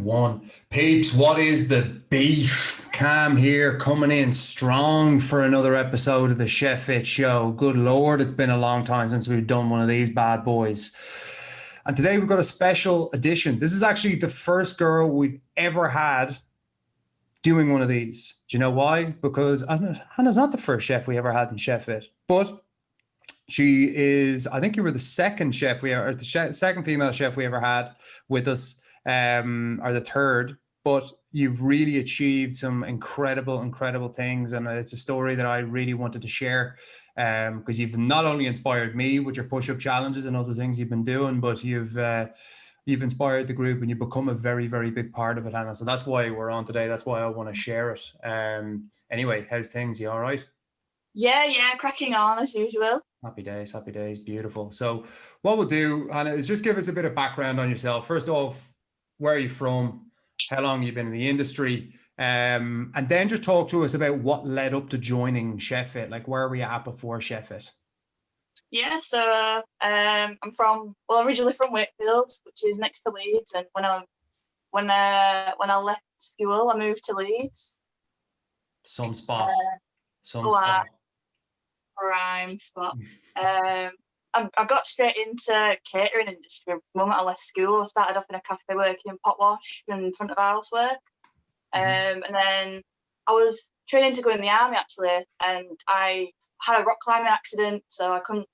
one. Peeps, what is the beef? Cam here, coming in strong for another episode of the Chef It Show. Good Lord, it's been a long time since we've done one of these bad boys. And today we've got a special edition. This is actually the first girl we've ever had doing one of these. Do you know why? Because Hannah's not the first chef we ever had in Chef It, but she is, I think you were the second chef we ever, or the second female chef we ever had with us, or the third, but you've really achieved some incredible things. And it's a story that I really wanted to share, because you've not only inspired me with your push-up challenges and other things you've been doing, but you've inspired the group and you've become a very big part of it, Hannah. So that's why we're on today. That's why I want to share it. Anyway, how's things? You all right? Yeah, cracking on as usual. Happy days, beautiful. So what we'll do, Hannah, is just give us a bit of background on yourself. First off, where are you from? How long you've been in the industry? And then just talk to us about what led up to joining Chef It. Like, where were you at before Chef It? Yeah, so I'm originally from Wakefield, which is next to Leeds, and when I left school, I moved to Leeds. Some spot. Prime spot. I got straight into catering industry. The moment I left school, I started off in a cafe working pot wash and front of house work. And then I was training to go in the army actually, and I had a rock climbing accident, so I couldn't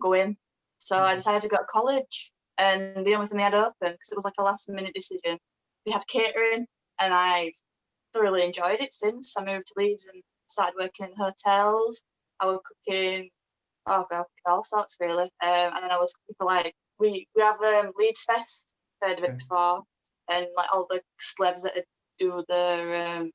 go in. So I decided to go to college, and the only thing they had open, because it was like a last minute decision, they had catering, and I've thoroughly enjoyed it since. I moved to Leeds and started working in hotels. I was cooking, all sorts really. And then I was cooking for like, we have Leeds Fest, heard of it before, and like all the celebs that do the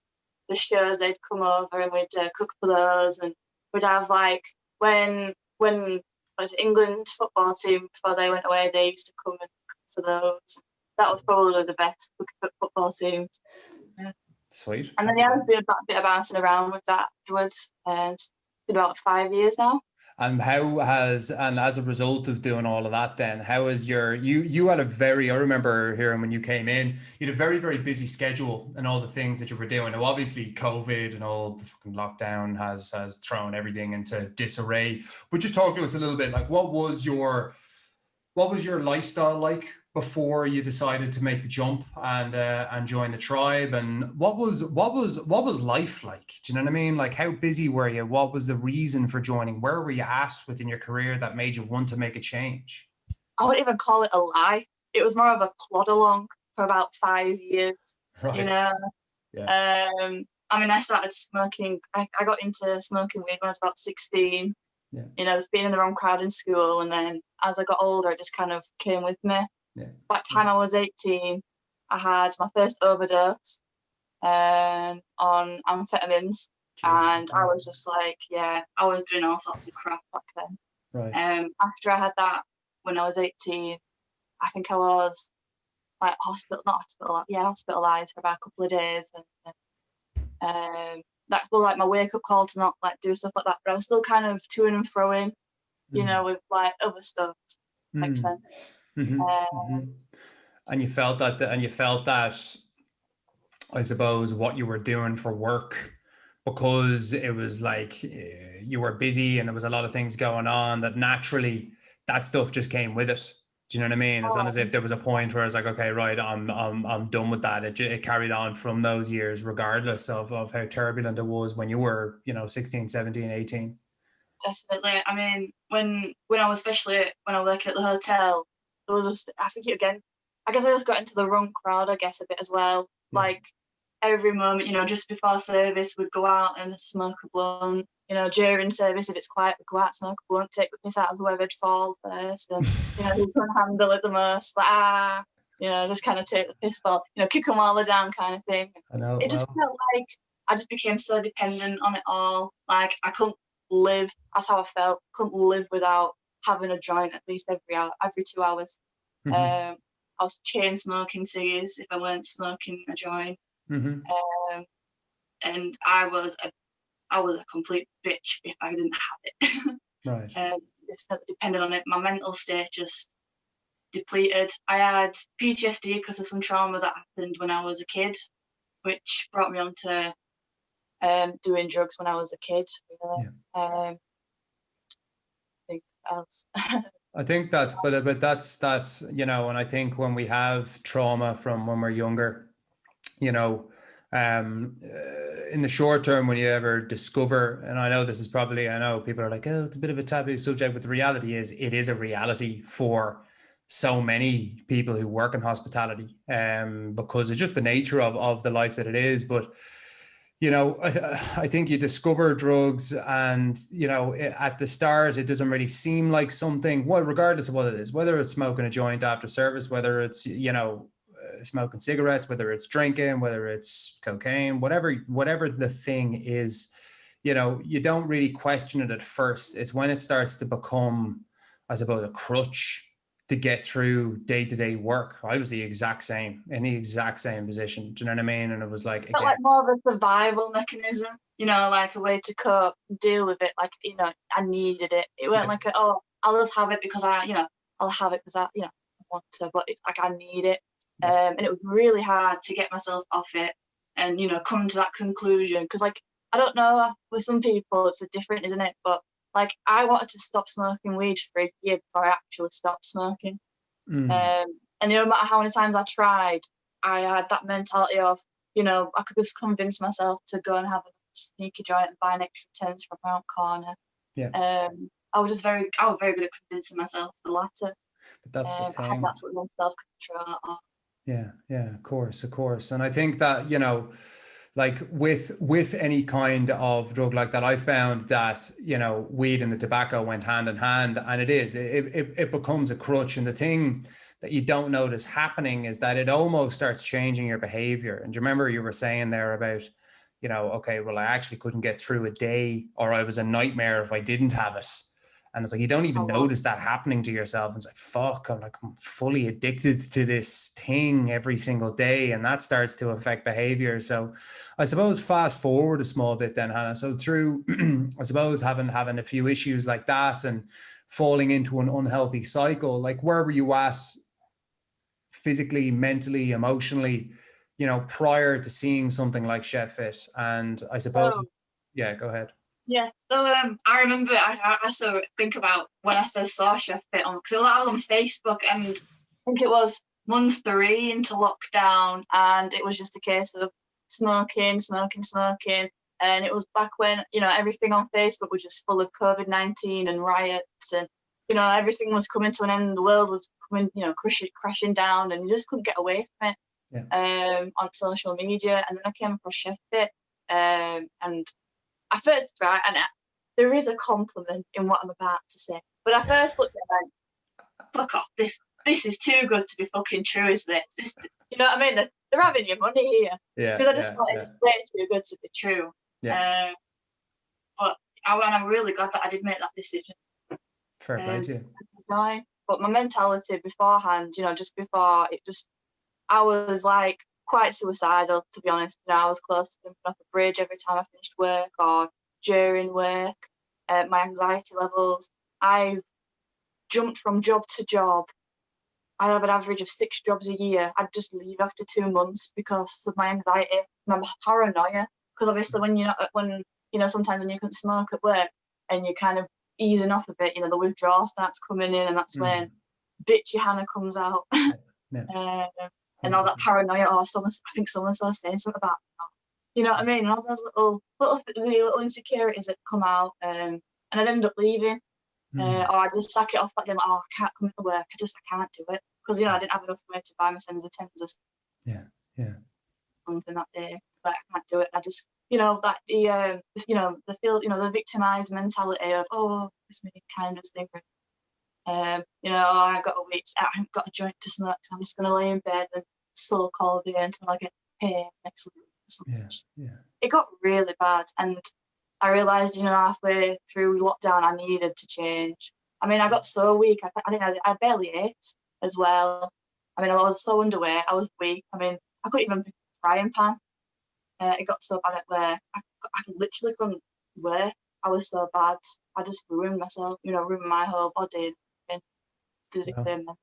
shows, they'd come over and we'd cook for those, and we'd have like when was England football team before they went away, they used to come and cook for those. That was probably the best football team. Yeah. Sweet. And then I was doing a bit of bouncing around with that afterwards, and it's been about 5 years now. And as a result of doing all of that, then how is you had I remember hearing when you came in, you had a very busy schedule and all the things that you were doing. Now, obviously COVID and all the fucking lockdown has thrown everything into disarray. But just talk to us a little bit, like what was your lifestyle like before you decided to make the jump and join the tribe, and what was life like? Do you know what I mean? Like, how busy were you? What was the reason for joining? Where were you at within your career that made you want to make a change? I wouldn't even call it a lie. It was more of a plod along for about 5 years. Right. You know. Yeah. I started smoking. I got into smoking weed when I was about 16. Yeah. You know, I was being in the wrong crowd in school, and then as I got older, it just kind of came with me. Yeah. By the time I was 18, I had my first overdose on amphetamines, and I was just like, I was doing all sorts of crap back then. Right. After I had that, when I was 18, I think I was like hospitalized for about a couple of days, and that was like my wake up call to not like do stuff like that. But I was still kind of to and froing, you know, with like other stuff. Makes sense. And you felt that, I suppose, what you were doing for work, because it was like you were busy and there was a lot of things going on, that naturally that stuff just came with it. Do you know what I mean? It's not as if there was a point where it's like, okay, right, I'm done with that. It carried on from those years, regardless of how turbulent it was when you were, 16, 17, 18. Definitely. I mean, when I was, especially when I was working at the hotel, there was just, I think again, I guess I just got into the wrong crowd, I guess, a bit as well. Yeah. Like every moment, just before service, we'd go out and smoke a blunt. During service, if it's quiet, we'd go out, smoke a blunt, take the piss out of whoever'd fall first, and who can handle it the most, like just kind of take the piss ball, kick them all down, kind of thing. I know. It just felt like I just became so dependent on it all. Like I couldn't live. That's how I felt. Couldn't live without having a joint at least every 2 hours. I was chain smoking ciggies if I weren't smoking a joint. And I was a complete bitch if I didn't have it. Right. Just depended on it. My mental state just depleted. I had PTSD because of some trauma that happened when I was a kid, which brought me on to doing drugs when I was a kid. Really. Yeah. Think else. I think that's, but that's, you know, and I think when we have trauma from when we're younger, you know, in the short term, when you ever discover, and I know this is probably, I know people are like, oh, it's a bit of a taboo subject, but the reality is it is a reality for so many people who work in hospitality, because it's just the nature of the life that it is. But you know, I think you discover drugs and, you know, at the start, it doesn't really seem like something, well, regardless of what it is, whether it's smoking a joint after service, whether it's, you know, smoking cigarettes, whether it's drinking, whether it's cocaine, whatever the thing is, you know, you don't really question it at first. It's when it starts to become, I suppose, a crutch to get through day-to-day work. I was the exact same, in the exact same position. Do you know what I mean? And it was like, Felt like more of a survival mechanism, you know, like a way to cope, deal with it. Like, you know, I needed it. It wasn't like, oh, I'll just have it because I'll have it because I want to, but it's like I need it. And it was really hard to get myself off it and, you know, come to that conclusion. Because, like, I don't know, with some people it's different, isn't it? But like, I wanted to stop smoking weed for a year before I actually stopped smoking. And no matter how many times I tried, I had that mentality of, you know, I could just convince myself to go and have a sneaky joint and buy an extra 10s from around corner. Yeah. I was very good at convincing myself the latter. But that's the I had thing. that sort of self-control. Yeah, of course. And I think that, you know, like with any kind of drug like that, I found that, you know, weed and the tobacco went hand in hand, and it becomes a crutch. And the thing that you don't notice happening is that it almost starts changing your behavior. And do you remember you were saying there about, you know, okay, well, I actually couldn't get through a day, or I was a nightmare if I didn't have it. And it's like, you don't even notice that happening to yourself. And it's like, fuck, I'm fully addicted to this thing every single day. And that starts to affect behavior. So I suppose fast forward a small bit then, Hannah. So through, I suppose, having a few issues like that and falling into an unhealthy cycle, like where were you at physically, mentally, emotionally, you know, prior to seeing something like Chef Fit? And I suppose, yeah, go ahead. Yeah, so I remember I also think about when I first saw Chef Fit on, because I was on Facebook, and I think it was month 3 into lockdown, and it was just a case of smoking, and it was back when, you know, everything on Facebook was just full of COVID-19 and riots, and, you know, everything was coming to an end, the world was coming, you know, crashing down, and you just couldn't get away from it. On social media. And then I came across Chef Fit, and I first, right, and there is a compliment in what I'm about to say, but I first looked at it and went, fuck off, this is too good to be fucking true, is this? You know what I mean? They're having your money here. Yeah. Because I just thought it's way too good to be true. Yeah. But I'm really glad that I did make that decision. Fair play to you. But my mentality beforehand, you know, just before I was like quite suicidal, to be honest. You know, I was close to jumping off a bridge every time I finished work or during work. My anxiety levels, I've jumped from job to job. I have an average of 6 jobs a year. I'd just leave after 2 months because of my anxiety, my paranoia. Because obviously, when you know, sometimes when you can smoke at work and you're kind of easing off a bit, you know, the withdrawal starts coming in, and that's when bitchy Hannah comes out. And all that paranoia, I think someone's saying something about that. You know what I mean? And all those little insecurities that come out, and I'd end up leaving, or I'd just sack it off like them. Oh, I can't come to work. I can't do it because, you know, I didn't have enough money to buy my sons a Tens or something that day. But I can't do it. I just, you know, that the victimized mentality of, oh, it's me kind of thing. You know, I haven't got a joint to smoke, so I'm just going to lay in bed and slow call the day until I get paid next week or something. Yeah. It got really bad, and I realised, you know, halfway through lockdown, I needed to change. I mean, I got so weak. I think I barely ate as well. I mean, I was so underweight. I was weak. I mean, I couldn't even pick a frying pan. It got so bad at where I literally couldn't work. I was so bad. I just ruined myself, you know, ruined my whole body. Physically and mentally.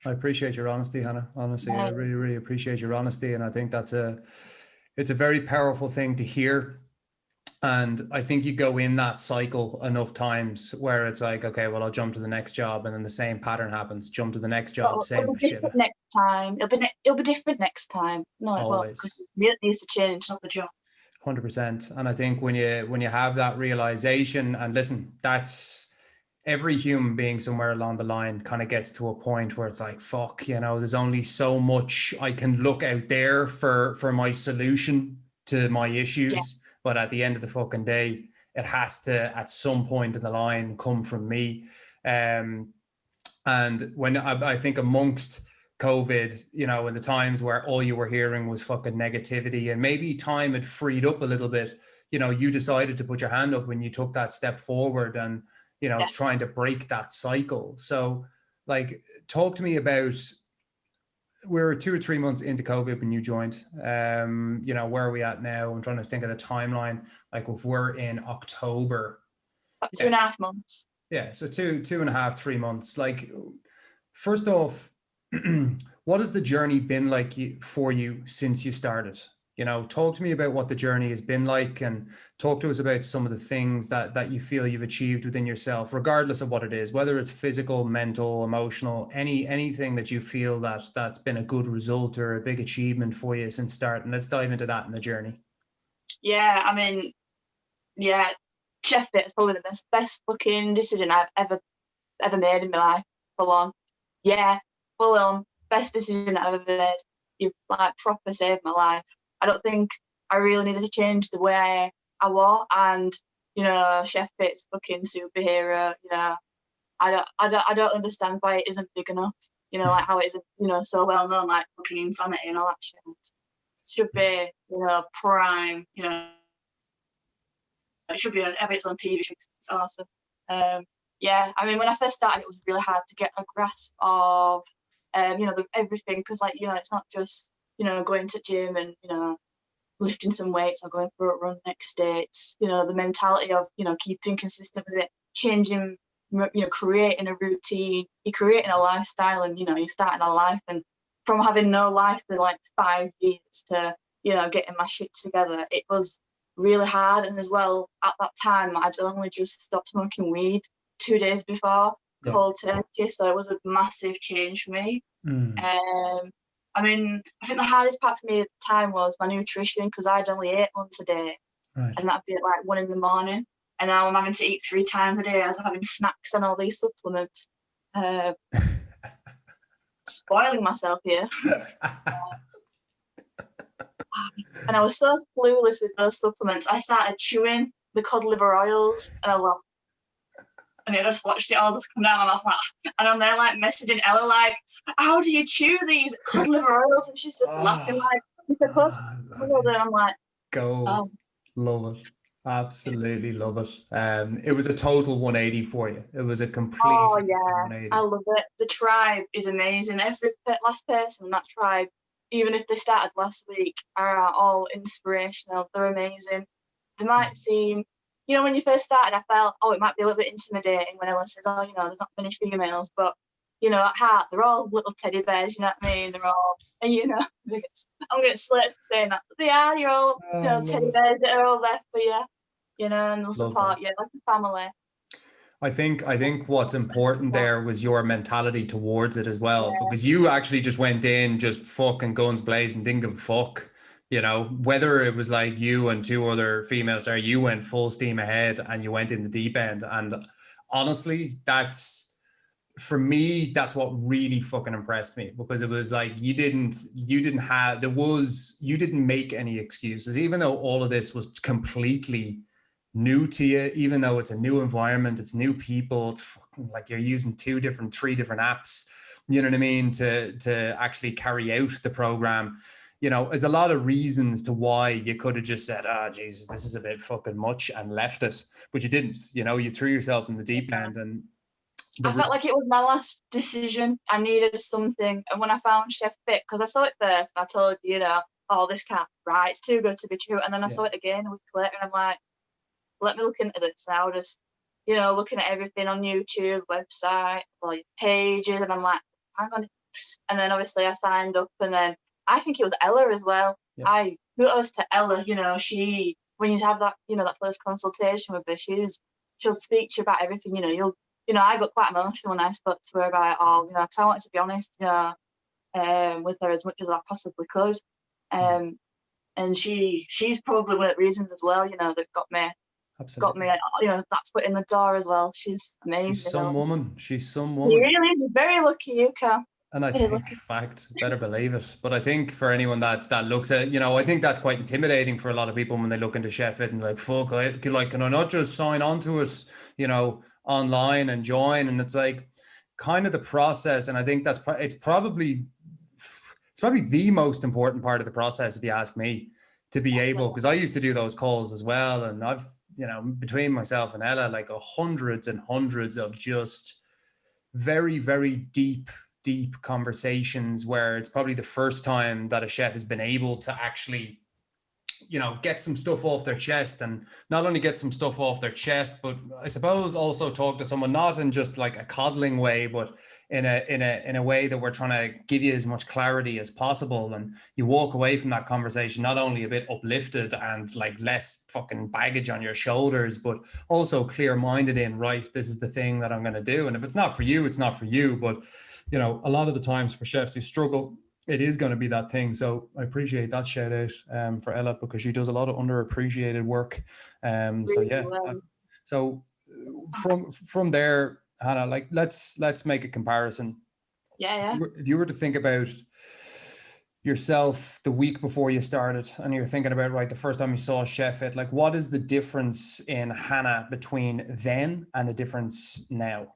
I appreciate your honesty, Hannah. Honestly, I really, really appreciate your honesty, and I think it's a very powerful thing to hear. And I think you go in that cycle enough times where it's like, okay, well, I'll jump to the next job, and then the same pattern happens. Jump to the next job, But same it'll be shit. different next time. It'll be different next time. No, it won't. Always. It needs to change, not the job. 100%. And I think when you have that realization, and listen, that's every human being somewhere along the line kind of gets to a point where it's like, fuck, there's only so much I can look out there for my solution to my Yeah. issues. But at the end of the fucking day, it has to at some point in the line come from me. And when I think amongst COVID, in the times where all you were hearing was fucking negativity, and maybe time had freed up a little bit, you decided to put your hand up when you took that step forward and, trying to break that cycle. So, like, talk to me about, we're 2 or 3 months into COVID when you joined. Where are we at now? I'm trying to think of the timeline. Like, if we're in October. About 2.5 months. Yeah, so 2.5, 3 months. Like, first off, what has the journey been like for you since you started? Talk to me about what the journey has been like, and talk to us about some of the things that you feel you've achieved within yourself, regardless of what it is, whether it's physical, mental, emotional, anything that you feel that's been a good result or a big achievement for you since starting. Let's dive into that in the journey. Yeah, I mean, yeah, Chef Fit is probably the best fucking decision I've ever made in my life. Full on. Yeah, full on. Best decision I've ever made. You've like proper saved my life. I don't think I really needed to change the way I was, and Chef Fit's fucking superhero. I don't understand why it isn't big enough. Like how it isn't so well known, like fucking Insanity and all that shit. It should be prime. It should be on its own TV show. It's awesome. Yeah, I mean, when I first started, it was really hard to get a grasp of everything, because it's not just going to gym and lifting some weights or going for a run next day. It's the mentality of keeping consistent with it, changing, creating a routine. You're creating a lifestyle, and you're starting a life. And from having no life for like 5 years to getting my shit together, it was really hard. And as well, at that time, I'd only just stopped smoking weed 2 days before cold turkey, so it was a massive change for me. I mean, I think the hardest part for me at the time was my nutrition, because I'd only ate once a day, right, and that'd be at like 1 a.m, and now I'm having to eat 3 times a day as I'm having snacks and all these supplements. Spoiling myself here. And I was so clueless with those supplements. I started chewing the cod liver oils, and I was like, and I just watched it all just come down, and I was like, and I'm there like messaging Ella like, how do you chew these cod liver oils? And she's just laughing like, it's a cod. And I'm like, go, love it. Absolutely love it. It was a total 180 for you. It was a complete 180. I love it. The tribe is amazing. Every last person in that tribe, even if they started last week, are all inspirational. They're amazing. They might seem, when you first started, I felt, it might be a little bit intimidating when Ella says, there's not many females, but at heart, they're all little teddy bears. You know what I mean? They're all, and I'm getting slated for saying that, but they are. You're all, teddy bears that are all there for you, and they'll support you like a family. I think what's important there was your mentality towards it as well, because you actually just went in just fucking guns blazing, didn't give a fuck. Whether it was like you and 2 other females, or you went full steam ahead and you went in the deep end. And honestly, for me, that's what really fucking impressed me, because it was like you didn't make any excuses, even though all of this was completely new to you, even though it's a new environment, it's new people, it's fucking like you're using 3 different apps, you know what I mean, to actually carry out the program. There's a lot of reasons to why you could have just said, Jesus, this is a bit fucking much, and left it, but you didn't. You threw yourself in the deep end. And I felt like it was my last decision. I needed something. And when I found Chef Fit, because I saw it first, and I told you, this can't, right, it's too good to be true. And then I saw it again a week later, and I'm like, let me look into this now. Just, looking at everything on YouTube, website, all your pages, and I'm like, hang on, And then obviously I signed up, and then I think it was Ella as well. Yeah. I noticed to Ella, when you have that, that first consultation with her, she'll speak to you about everything. I got quite emotional when I spoke to her about it all, because I wanted to be honest, with her as much as I possibly could. And she's probably one of the reasons as well, that got me, Absolutely. that foot in the door as well. She's amazing. She's some woman. She's some You woman. really, you're very lucky, you can. And I think, fact, better believe it. But I think for anyone that looks at, I think that's quite intimidating for a lot of people when they look into Chef Fit and like, fuck, can I not just sign on to it, online and join? And it's like kind of the process. And I think it's probably the most important part of the process, if you ask me, to be able, because I used to do those calls as well. And I've, between myself and Ella, like hundreds and hundreds of just very, very deep conversations where it's probably the first time that a chef has been able to actually, get some stuff off their chest, and not only get some stuff off their chest, but I suppose also talk to someone, not in just like a coddling way, but in a way that we're trying to give you as much clarity as possible. And you walk away from that conversation not only a bit uplifted and like less fucking baggage on your shoulders, but also clear-minded in, right, this is the thing that I'm going to do. And if it's not for you, it's not for you. But a lot of the times for chefs who struggle, it is going to be that thing. So I appreciate that shout out for Ella, because she does a lot of underappreciated work. So yeah. So from there, Hannah, like let's make a comparison. Yeah. If you were to think about yourself the week before you started, and you're thinking about, right, the first time you saw Chef Fit, like what is the difference in Hannah between then and the difference now?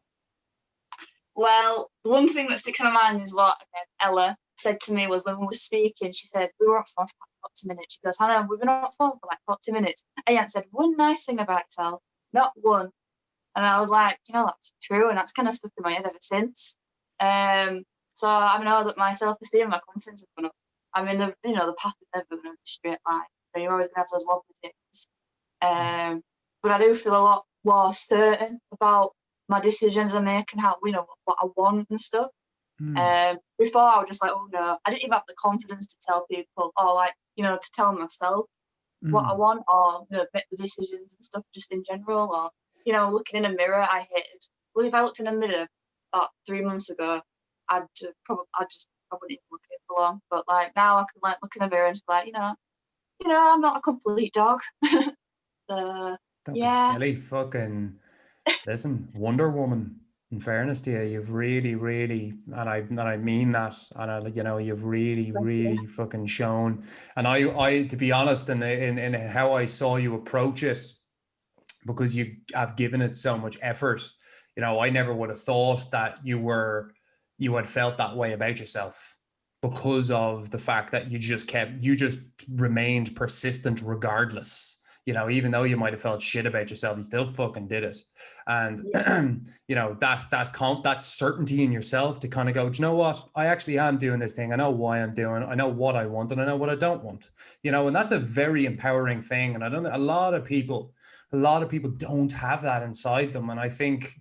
Well, the one thing that sticks in my mind is what Ella said to me was when we were speaking. She said, we were on phone for like 40 minutes. She goes, Hannah, we've been on phone for like 40 minutes. And you hadn't said one nice thing about yourself, not one. And I was like, that's true. And that's kind of stuck in my head ever since. So I know that my self-esteem and my confidence have gone up. I mean, the path is never going to be a straight line. You're always going to have those wobbly days. But I do feel a lot more certain about my decisions I make and how, what I want and stuff. Before I was just like, oh no, I didn't even have the confidence to tell people, or like, to tell myself what I want, or make the decisions and stuff just in general, or, looking in a mirror, I hated. Well, if I looked in a mirror about 3 months ago, I wouldn't even look at it for long. But like now I can like look in a mirror and just be like, I'm not a complete dog. Don't be silly, fucking listen, Wonder Woman. In fairness to you, you've really, really, and I mean that, and you've really, really fucking shown. And I, to be honest, in how I saw you approach it, because you have given it so much effort, I never would have thought that you had felt that way about yourself, because of the fact that you just remained persistent regardless. Even though you might have felt shit about yourself, you still fucking did it. And, that certainty in yourself to kind of go, do you know what? I actually am doing this thing. I know why I'm doing it. I know what I want and I know what I don't want, and that's a very empowering thing. And I don't think a lot of people don't have that inside them. And I think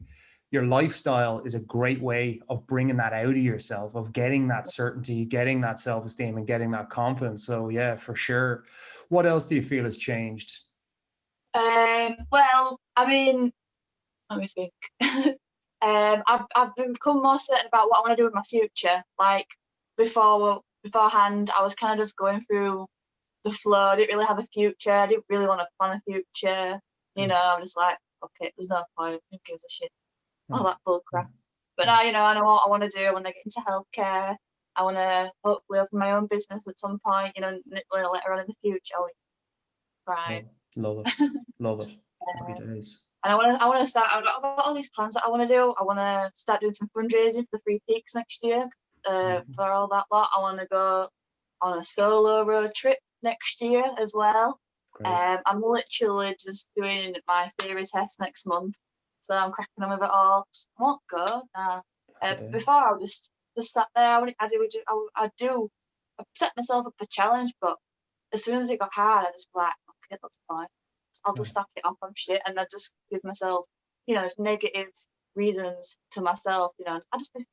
your lifestyle is a great way of bringing that out of yourself, of getting that certainty, getting that self-esteem and getting that confidence. So yeah, for sure. What else do you feel has changed? Well, I mean, let me think. I've become more certain about what I want to do with my future. Like beforehand, I was kind of just going through the flow. I didn't really have a future. I didn't really want to plan a future. I'm just like, okay, there's no point. Who gives a shit? All that bull crap. But now, I know what I want to do. I want to get into healthcare. I want to hopefully open my own business at some point, later on in the future. Right. Love it. Happy days. And I want to start. I've got all these plans that I want to do. I want to start doing some fundraising for the Three Peaks next year. For all that lot, I want to go on a solo road trip next year as well. I'm literally just doing my theory test next month, so I'm cracking on with it all. I won't go now. Before I was just sat there. I set myself up a challenge, but as soon as it got hard, I just be like, okay, that's fine. I'll just stack it up on shit, and I just give myself, negative reasons to myself. I just be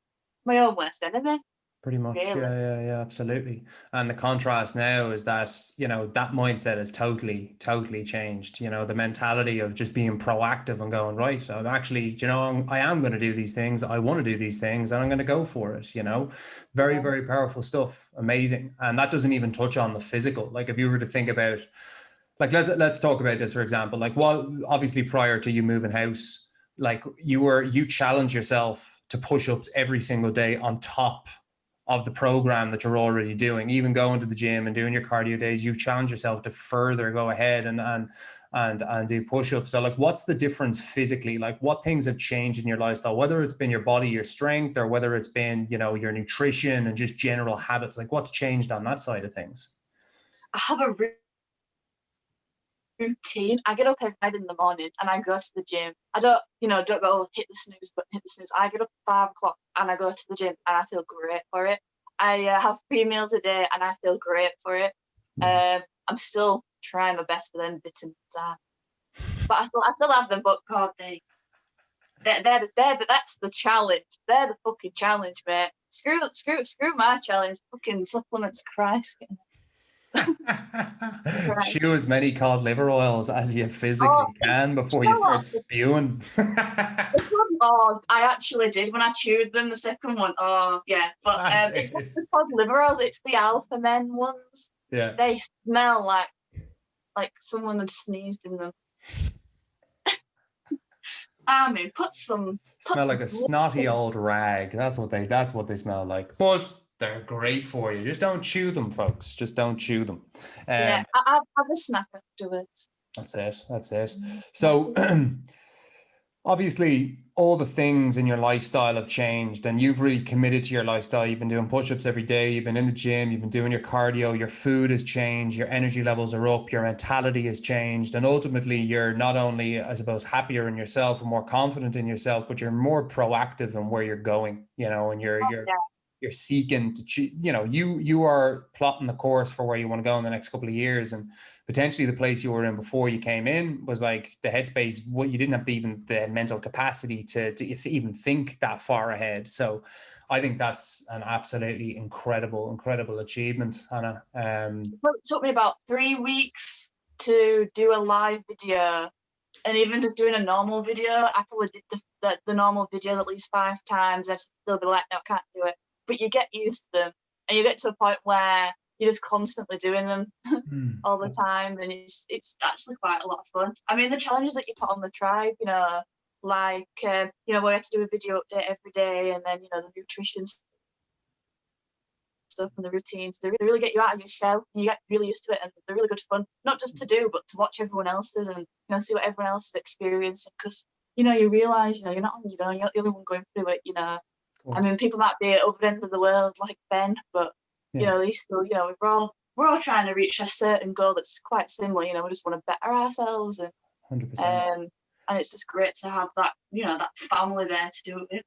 my own worst enemy. Pretty much. really. Yeah, absolutely. And the contrast now is that, that mindset has totally changed. The mentality of just being proactive and going, right, I'm actually, I am going to do these things. I want to do these things and I'm going to go for it. Very, Yeah. very powerful stuff. Amazing. And that doesn't even touch on the physical. Like if you were to think about, like, let's talk about this, for example, like, well, obviously prior to you moving house, like you challenge yourself to push-ups every single day on top of the program that you're already doing. Even going to the gym and doing your cardio days, you challenge yourself to further go ahead and do push-ups. So like, what's the difference physically? Like, what things have changed in your lifestyle, whether it's been your body, your strength, or whether it's been, your nutrition and just general habits? Like, what's changed on that side of things? I have a routine. I get up every night in the morning and I go to the gym. I don't go hit the snooze, but hit the snooze. I get up at 5 o'clock and I go to the gym and I feel great for it. I have 3 meals a day and I feel great for it. I'm still trying my best for them vitamins, but I still have them. But God, that's the challenge. They're the fucking challenge, mate. Screw my challenge. Fucking supplements, Christ. Right. Chew as many cod liver oils as you physically can before you start spewing. Oh, I actually did when I chewed them, the second one. Oh, yeah. But it's not the cod liver oils, it's the Alpha Men ones. Yeah. They smell like someone had sneezed in them. I mean, smell like a snotty old rag. That's what they smell like. But they're great for you. Just don't chew them, folks. Just don't chew them. Yeah, I have a snack afterwards. That's it. So obviously all the things in your lifestyle have changed and you've really committed to your lifestyle. You've been doing push-ups every day. You've been in the gym. You've been doing your cardio. Your food has changed. Your energy levels are up. Your mentality has changed. And ultimately you're not only, I suppose, happier in yourself and more confident in yourself, but you're more proactive in where you're going, and you're seeking to, you are plotting the course for where you want to go in the next couple of years. And potentially the place you were in before you came in was like the headspace. What you didn't have even the mental capacity to even think that far ahead. So I think that's an absolutely incredible achievement, Hannah. It took me about 3 weeks to do a live video, and even just doing a normal video, I probably did the normal video at least 5 times. I'd still be like, no, I can't do it. But you get used to them, and you get to a point where you're just constantly doing them all the time, and it's actually quite a lot of fun. I mean, the challenges that you put on the tribe, like where you have to do a video update every day, and then the nutrition stuff and the routines, they really get you out of your shell, and you get really used to it, and they're really good fun, not just to do, but to watch everyone else's and see what everyone else is experiencing, because you realize you're not on your own, you're not the only one going through it. I mean, people might be at other end of the world like Ben, but they still, we're all trying to reach a certain goal that's quite similar. We just want to better ourselves, and 100%. And it's just great to have that, that family there to do it with.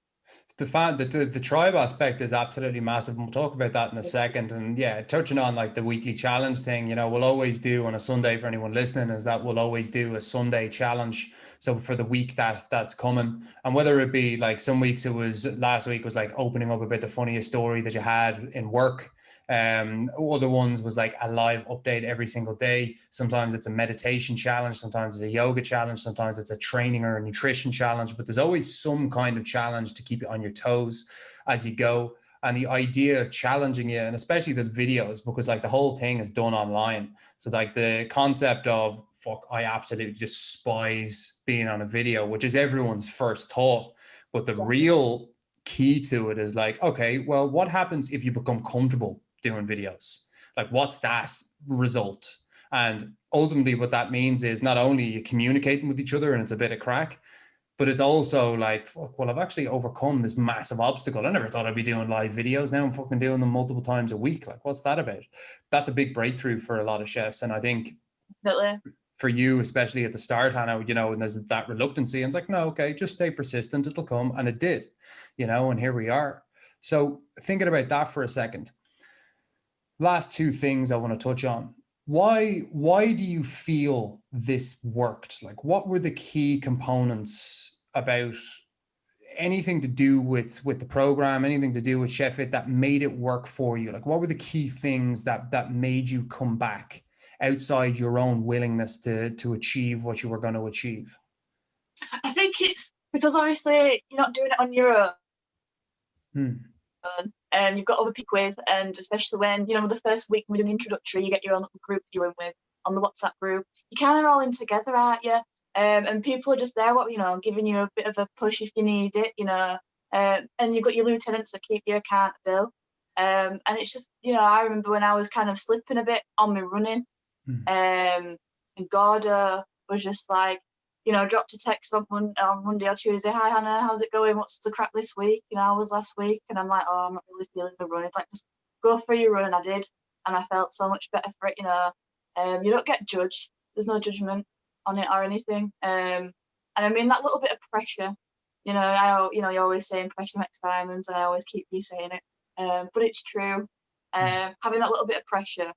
The tribe aspect is absolutely massive, and we'll talk about that in a second. And touching on like the weekly challenge thing, we'll always do on a Sunday, for anyone listening, is that we'll always do a Sunday challenge. So for the week that's coming, and whether it be like some weeks, last week was like opening up about the funniest story that you had in work. Other ones was like a live update every single day. Sometimes it's a meditation challenge, sometimes it's a yoga challenge, sometimes it's a training or a nutrition challenge, but there's always some kind of challenge to keep you on your toes as you go. And the idea of challenging you, and especially the videos, because like the whole thing is done online, so like the concept of I absolutely despise being on a video, which is everyone's first thought, but the real key to it is like, okay, well, what happens if you become comfortable doing videos? Like, what's that result? And ultimately what that means is not only you communicating with each other and it's a bit of crack, but it's also like, well, I've actually overcome this massive obstacle. I never thought I'd be doing live videos. Now I'm fucking doing them multiple times a week. Like, what's that about? That's a big breakthrough for a lot of chefs. And I think for you, especially at the start, Hannah, and there's that reluctancy, and it's like, no, okay, just stay persistent, it'll come. And it did, and here we are. So thinking about that for a second, last 2 things I want to touch on. Why do you feel this worked? Like, what were the key components about anything to do with the program, anything to do with Chef It that made it work for you? Like, what were the key things that made you come back outside your own willingness to achieve what you were going to achieve? I think it's because obviously you're not doing it on your own. You've got other people with, and especially when, you know, the first week when we're doing the introductory, you get your own little group you're in with on the WhatsApp group. You kind of all in together, aren't you? And people are just there, you know, giving you a bit of a push if you need it, you know. And you've got your lieutenants that keep you accountable. And it's just, you know, I remember when I was kind of slipping a bit on my running, and Gordo was just like, you know, dropped a text on Monday or Tuesday. Hi, Hannah, how's it going? What's the crack this week? You know, I was last week. And I'm like, oh, I'm not really feeling the run. It's like, just go for your run. And I did. And I felt so much better for it, you know. You don't get judged. There's no judgment on it or anything. And I mean, that little bit of pressure, you know, you're always saying pressure makes diamonds, and I always keep you saying it. But it's true. Having that little bit of pressure,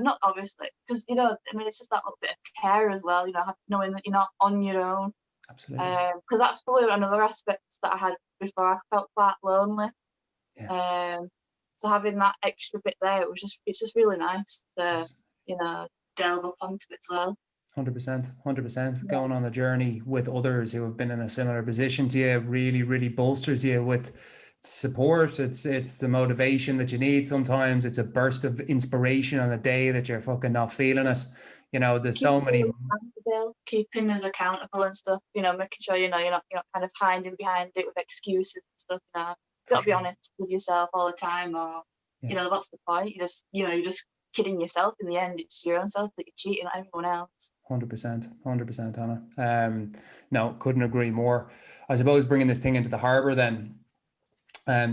not obviously, because, you know, I mean, it's just that little bit of care as well, you know, knowing that you're not on your own. Absolutely. Because that's probably another aspect that I had before. I felt quite lonely. Yeah. So having that extra bit there, it's just really nice to, you know, delve up onto it as well. 100%. Going on the journey with others who have been in a similar position to you really, really bolsters you with support. It's the motivation that you need. Sometimes it's a burst of inspiration on a day that you're fucking not feeling it. You know, there's so many. Keeping us accountable and stuff, you know, making sure, you know, you're not kind of hiding behind it with excuses and stuff, you know. You've got to be honest with yourself all the time, or, you know, what's the point? You're just kidding yourself in the end. It's your own self that you're cheating at everyone else. 100%, Hannah. No, couldn't agree more. I suppose bringing this thing into the harbour then,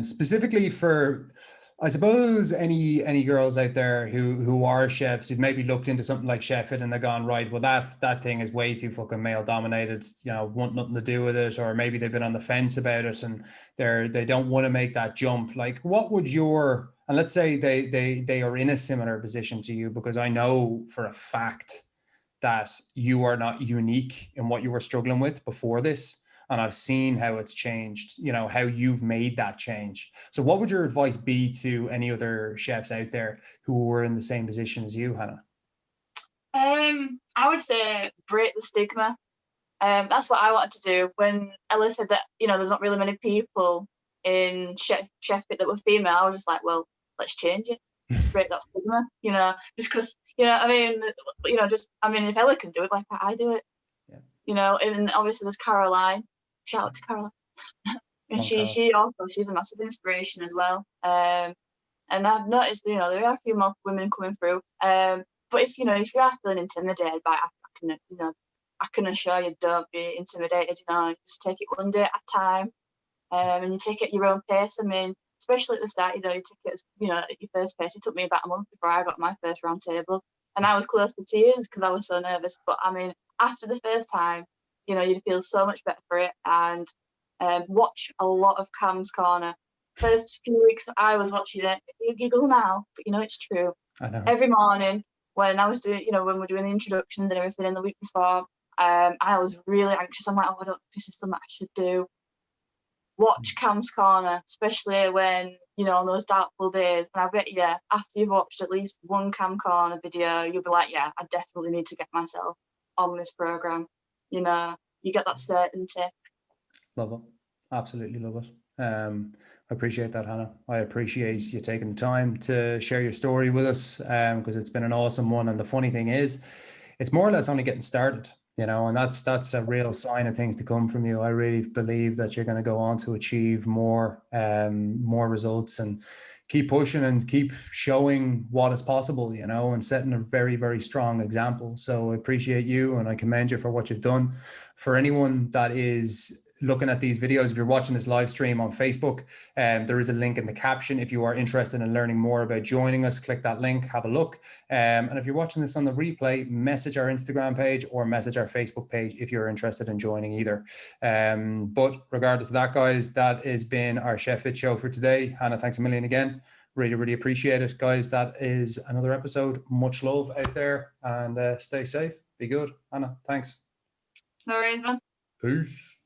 specifically for, I suppose, any girls out there who are chefs who've maybe looked into something like Chef It and they're gone, right, well, that thing is way too fucking male dominated, you know, want nothing to do with it, or maybe they've been on the fence about it and they don't want to make that jump. Like, what would your, and let's say they are in a similar position to you, because I know for a fact that you are not unique in what you were struggling with before this. And I've seen how it's changed, you know, how you've made that change. So what would your advice be to any other chefs out there who were in the same position as you, Hannah? I would say break the stigma. That's what I wanted to do. When Ella said that, you know, there's not really many people in Chef It that were female, I was just like, well, let's change it. Let's break that stigma, you know, just because, you know, I mean, you know, if Ella can do it, like I do it, you know, and obviously there's Caroline. Shout out to Caroline. And she's a massive inspiration as well. And I've noticed, you know, there are a few more women coming through. But if you are feeling intimidated by it, I can assure you, don't be intimidated. You know, just take it one day at a time, and you take it at your own pace. I mean, especially at the start, you know, you take it as, you know, at your first pace. It took me about a month before I got my first round table, and I was close to tears because I was so nervous. But I mean, after the first time, you know, you'd feel so much better for it. And watch a lot of Cam's Corner. First few weeks I was watching it, you giggle now, but you know it's true. I know. Every morning when I was doing, you know, when we're doing the introductions and everything in the week before, I was really anxious. I'm like, oh, I don't know if this is something I should do. Watch Cam's Corner, especially when, you know, on those doubtful days. And I bet you, after you've watched at least one Cam Corner video, you'll be like, yeah, I definitely need to get myself on this program. You know, you get that certainty. Love it. Absolutely love it. I appreciate that, Hannah. I appreciate you taking the time to share your story with us, because it's been an awesome one. And the funny thing is, it's more or less only getting started, you know, and that's a real sign of things to come from you. I really believe that you're going to go on to achieve more results, and keep pushing and keep showing what is possible, you know, and setting a very, very strong example. So I appreciate you, and I commend you for what you've done. For anyone that is looking at these videos, if you're watching this live stream on Facebook, there is a link in the caption. If you are interested in learning more about joining us, click that link, have a look. And if you're watching this on the replay, message our Instagram page or message our Facebook page if you're interested in joining either. But regardless of that, guys, that has been our Chef It show for today. Hannah, thanks a million again. Really, really appreciate it, guys. That is another episode. Much love out there, and stay safe. Be good. Hannah, thanks. No worries, man. Peace.